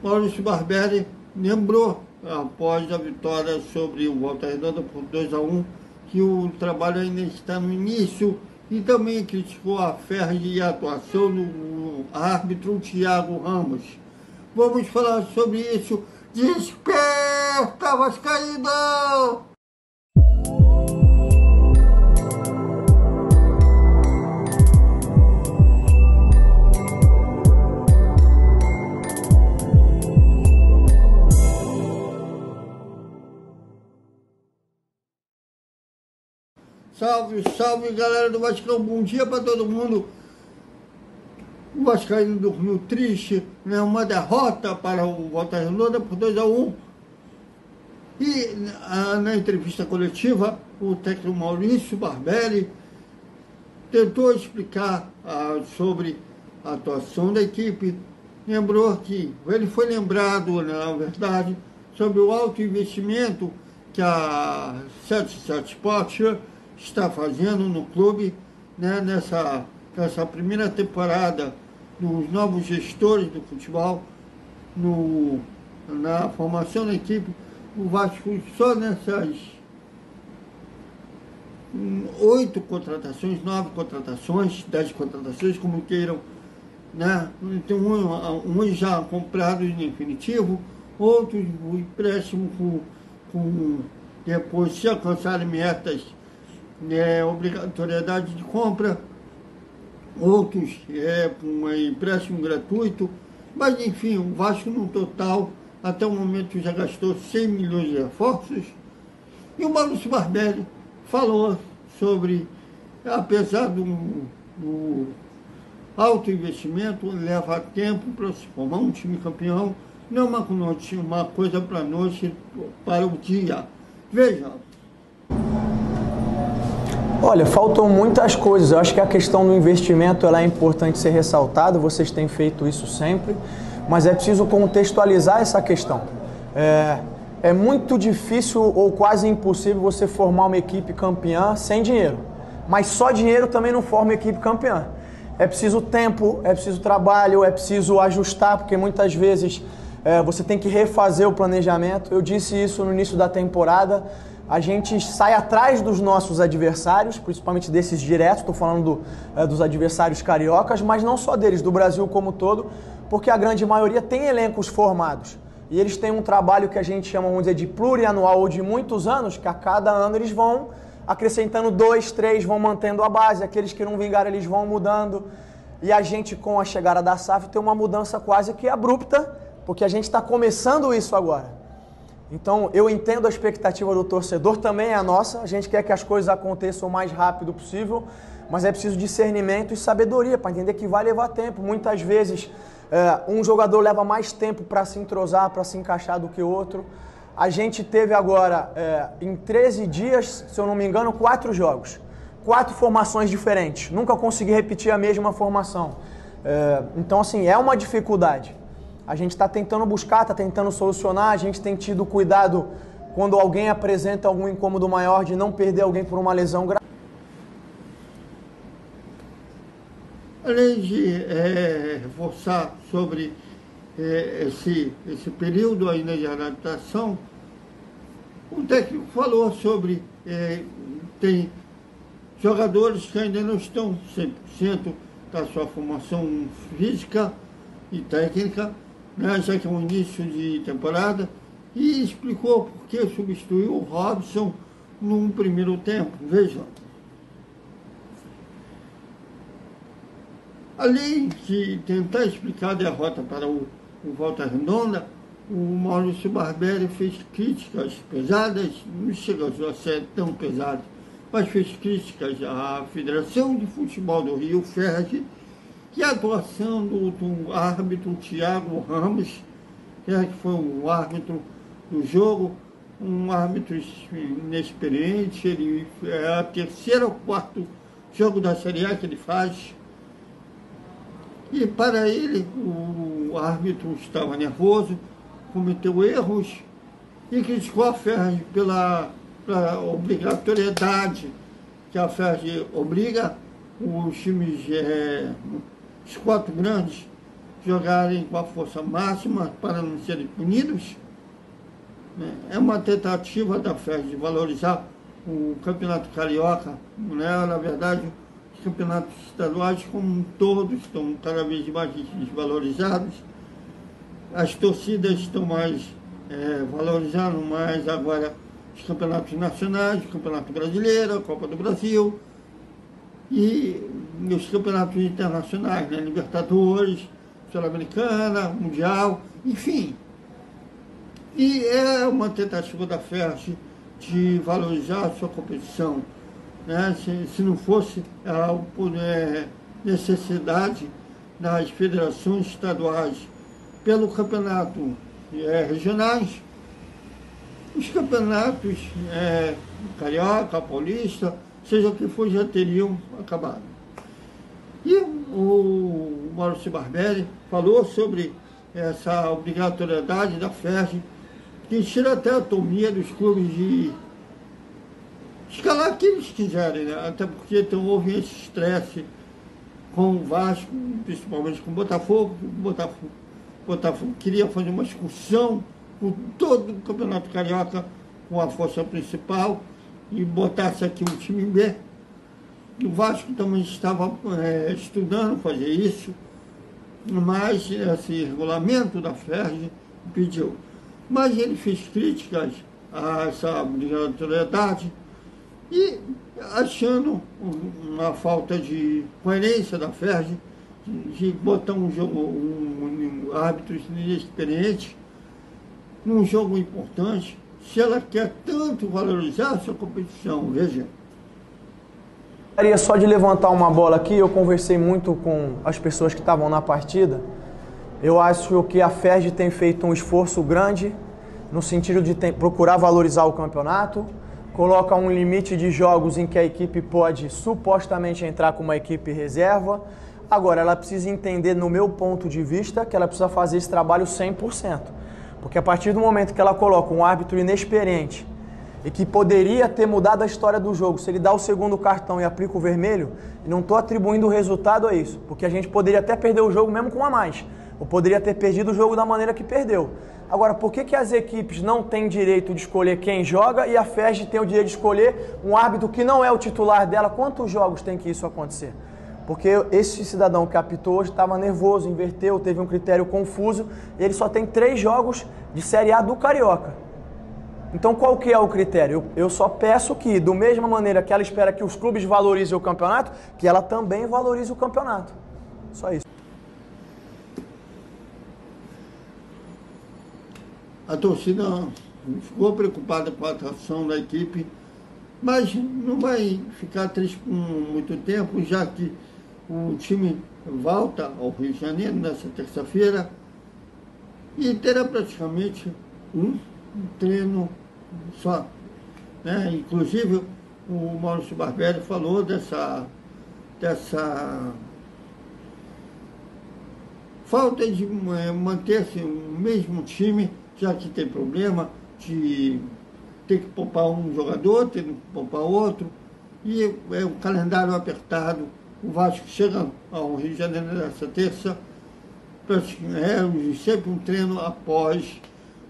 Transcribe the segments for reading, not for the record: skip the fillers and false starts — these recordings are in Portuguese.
Maurício Barbieri lembrou, após a vitória sobre o Volta Redonda por 2-1, que o trabalho ainda está no início, e também criticou a Ferdi e a atuação do árbitro Thiago Ramos. Vamos falar sobre isso. Desperta, Vascaíno! Salve, salve, galera do Vascão, bom dia para todo mundo. O Vascaíno dormiu triste, né? Uma derrota para o Volta Redonda por 2-1. E na entrevista coletiva, o técnico Maurício Barbieri tentou explicar sobre a atuação da equipe. Lembrou que ele foi lembrado, na verdade, sobre o alto investimento que a 77 Sport está fazendo no clube, né, nessa primeira temporada dos novos gestores do futebol, na formação da equipe. O Vasco só nessas 8 contratações, 9 contratações, 10 contratações, como queiram, né? Tem um já comprado em definitivo, outros o empréstimo com depois, se alcançarem metas, obrigatoriedade de compra, outros com empréstimo gratuito, mas enfim, o Vasco no total, até o momento já gastou 100 milhões de reforços, e o Maurício Barbieri falou sobre, apesar do alto investimento, leva tempo para se formar um time campeão, não é uma coisa para a noite, para o dia. Veja. Olha, faltam muitas coisas. Eu acho que a questão do investimento ela é importante ser ressaltada, vocês têm feito isso sempre, mas é preciso contextualizar essa questão. É muito difícil ou quase impossível você formar uma equipe campeã sem dinheiro, mas só dinheiro também não forma equipe campeã. É preciso tempo, é preciso trabalho, é preciso ajustar, porque muitas vezes você tem que refazer o planejamento. Eu disse isso no início da temporada. A gente sai atrás dos nossos adversários, principalmente desses diretos, estou falando dos adversários cariocas, mas não só deles, do Brasil como todo, porque a grande maioria tem elencos formados. E eles têm um trabalho que a gente chama, vamos dizer, de plurianual ou de muitos anos, que a cada ano eles vão acrescentando 2, 3, vão mantendo a base, aqueles que não vingaram eles vão mudando. E a gente, com a chegada da SAF, tem uma mudança quase que abrupta, porque a gente está começando isso agora. Então, eu entendo a expectativa do torcedor, também é a nossa. A gente quer que as coisas aconteçam o mais rápido possível, mas é preciso discernimento e sabedoria para entender que vai levar tempo. Muitas vezes, um jogador leva mais tempo para se entrosar, para se encaixar do que outro. A gente teve agora, em 13 dias, se eu não me engano, 4 jogos. 4 formações diferentes. Nunca consegui repetir a mesma formação. Então, assim, é uma dificuldade. A gente está tentando buscar, está tentando solucionar, a gente tem tido cuidado quando alguém apresenta algum incômodo maior de não perder alguém por uma lesão grave. Além de reforçar sobre esse período ainda de adaptação, o técnico falou sobre tem jogadores que ainda não estão 100% da sua formação física e técnica, né, já que é um início de temporada, e explicou por que substituiu o Robson num primeiro tempo. Veja. Além de tentar explicar a derrota para o Volta Redonda, o Maurício Barbieri fez críticas pesadas, não chegou a ser tão pesado, mas fez críticas à Federação de Futebol do Rio, Ferdi, e a atuação do árbitro Thiago Ramos, que foi o árbitro do jogo, um árbitro inexperiente. Ele é a terceira ou quarto jogo da Série A que ele faz. E para ele, o árbitro estava nervoso, cometeu erros e criticou a Ferdi pela obrigatoriedade que a Ferdi obriga os times, os 4 grandes, jogarem com a força máxima para não serem punidos. É uma tentativa da FERJ de valorizar o campeonato carioca, né? Na verdade, os campeonatos estaduais como um todo estão cada vez mais desvalorizados. As torcidas estão valorizando mais agora os campeonatos nacionais, o Campeonato Brasileiro, a Copa do Brasil e os campeonatos internacionais, né? Libertadores, Sul-Americana, Mundial, enfim. E é uma tentativa da FERJ de valorizar a sua competição, né? Se não fosse a necessidade das federações estaduais pelo campeonato regionais, os campeonatos carioca, paulista, seja o que for, já teriam acabado. E o Maurício Barberi falou sobre essa obrigatoriedade da FERJ, que tira até a autonomia dos clubes de escalar o que eles quiserem, né? Até porque então, houve esse estresse com o Vasco, principalmente com o Botafogo. O Botafogo queria fazer uma excursão por todo o Campeonato Carioca com a força principal e botasse aqui um time B. O Vasco também estava estudando fazer isso, mas esse regulamento da FERJ impediu. Mas ele fez críticas a essa obrigatoriedade e achando uma falta de coerência da FERJ de botar um árbitro inexperiente num jogo importante, se ela quer tanto valorizar a sua competição, veja. Gostaria só de levantar uma bola aqui. Eu conversei muito com as pessoas que estavam na partida. Eu acho que a FERJ tem feito um esforço grande no sentido de procurar valorizar o campeonato, coloca um limite de jogos em que a equipe pode supostamente entrar com uma equipe reserva. Agora, ela precisa entender, no meu ponto de vista, que ela precisa fazer esse trabalho 100%. Porque a partir do momento que ela coloca um árbitro inexperiente e que poderia ter mudado a história do jogo, se ele dá o segundo cartão e aplica o vermelho, eu não estou atribuindo o resultado a isso, porque a gente poderia até perder o jogo mesmo com um a mais, ou poderia ter perdido o jogo da maneira que perdeu. Agora, por que as equipes não têm direito de escolher quem joga e a FERJ tem o direito de escolher um árbitro que não é o titular dela? Quantos jogos tem que isso acontecer? Porque esse cidadão que apitou hoje estava nervoso, inverteu, teve um critério confuso, ele só tem 3 jogos de Série A do Carioca. Então qual que é o critério? Eu só peço que, da mesma maneira que ela espera que os clubes valorizem o campeonato, que ela também valorize o campeonato. Só isso. A torcida ficou preocupada com a atuação da equipe, mas não vai ficar triste por muito tempo, já que o time volta ao Rio de Janeiro nessa terça-feira e terá praticamente um treino só, né? Inclusive, o Maurício Barberi falou dessa falta de manter-se o mesmo time, já que tem problema de ter que poupar um jogador, ter que poupar outro, e o calendário apertado. O Vasco chega ao Rio de Janeiro nessa terça, sempre um treino após.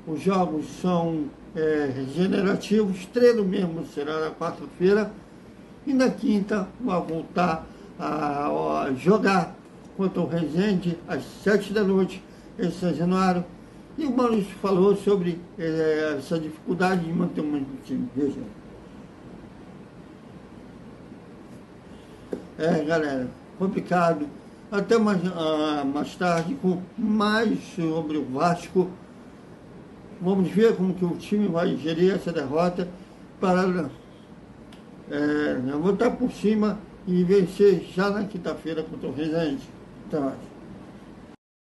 Os jogos são regenerativos, treino mesmo será na quarta-feira, e na quinta vai voltar a jogar contra o Resende às 7 da noite, em São Januário. E o Maurício falou sobre essa dificuldade de manter o mesmo time. Veja. Galera, complicado. Até mais tarde com mais sobre o Vasco. Vamos ver como que o time vai gerir essa derrota para voltar por cima e vencer já na quinta-feira contra o Resende. Até mais.